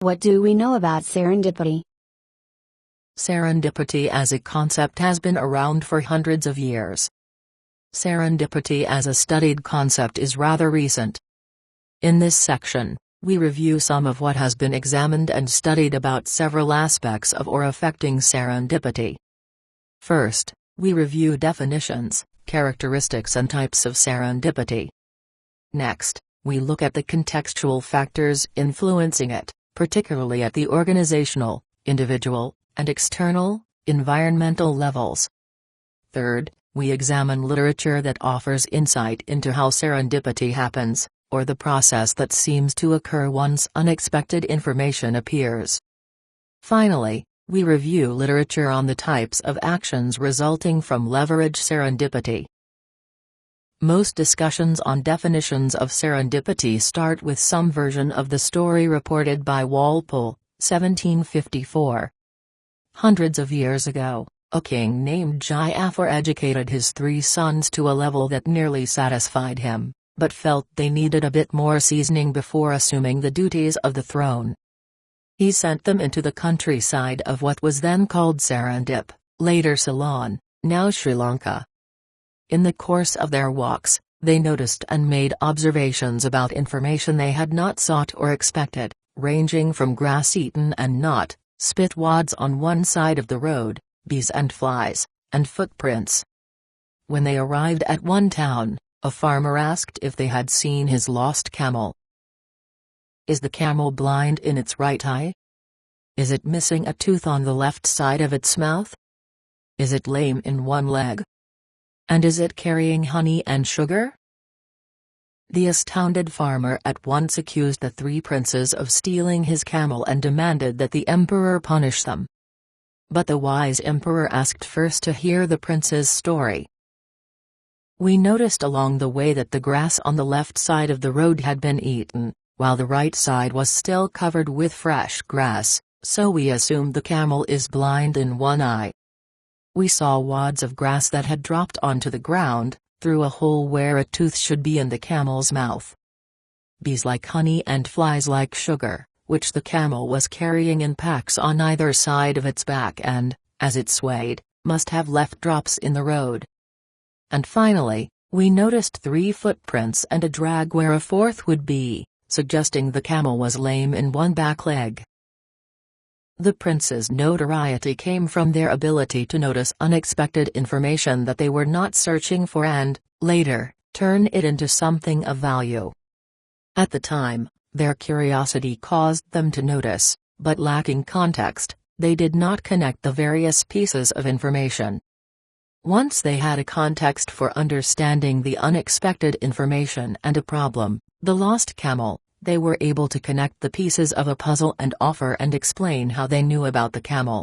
What do we know about serendipity? Serendipity as a concept has been around for hundreds of years. Serendipity as a studied concept is rather recent. In this section, we review some of what has been examined and studied about several aspects of or affecting serendipity. First, we review definitions, characteristics and types of serendipity. Next, we look at the contextual factors influencing it, particularly at the organizational, individual, and external, environmental levels. Third, we examine literature that offers insight into how serendipity happens, or the process that seems to occur once unexpected information appears. Finally, we review literature on the types of actions resulting from leverage serendipity. Most discussions on definitions of serendipity start with some version of the story reported by Walpole, 1754. Hundreds of years ago, a king named Giaffar educated his 3 sons to a level that nearly satisfied him, but felt they needed a bit more seasoning before assuming the duties of the throne. He sent them into the countryside of what was then called Serendip, later Ceylon, now Sri Lanka. In the course of their walks, they noticed and made observations about information they had not sought or expected, ranging from grass eaten and not, spit wads on one side of the road, bees and flies, and footprints. When they arrived at one town, a farmer asked if they had seen his lost camel. Is the camel blind in its right eye? Is it missing a tooth on the left side of its mouth? Is it lame in one leg? And is it carrying honey and sugar? The astounded farmer at once accused the 3 princes of stealing his camel and demanded that the emperor punish them. But the wise emperor asked first to hear the prince's story. We noticed along the way that the grass on the left side of the road had been eaten, while the right side was still covered with fresh grass, so we assumed the camel is blind in one eye. We saw wads of grass that had dropped onto the ground, through a hole where a tooth should be in the camel's mouth. Bees like honey and flies like sugar, which the camel was carrying in packs on either side of its back and, as it swayed, must have left drops in the road. And finally, we noticed 3 footprints and a drag where a 4th would be, suggesting the camel was lame in one back leg. The prince's notoriety came from their ability to notice unexpected information that they were not searching for and, later, turn it into something of value. At the time, their curiosity caused them to notice, but lacking context, they did not connect the various pieces of information. Once they had a context for understanding the unexpected information and a problem, the lost camel, they were able to connect the pieces of a puzzle and offer and explain how they knew about the camel.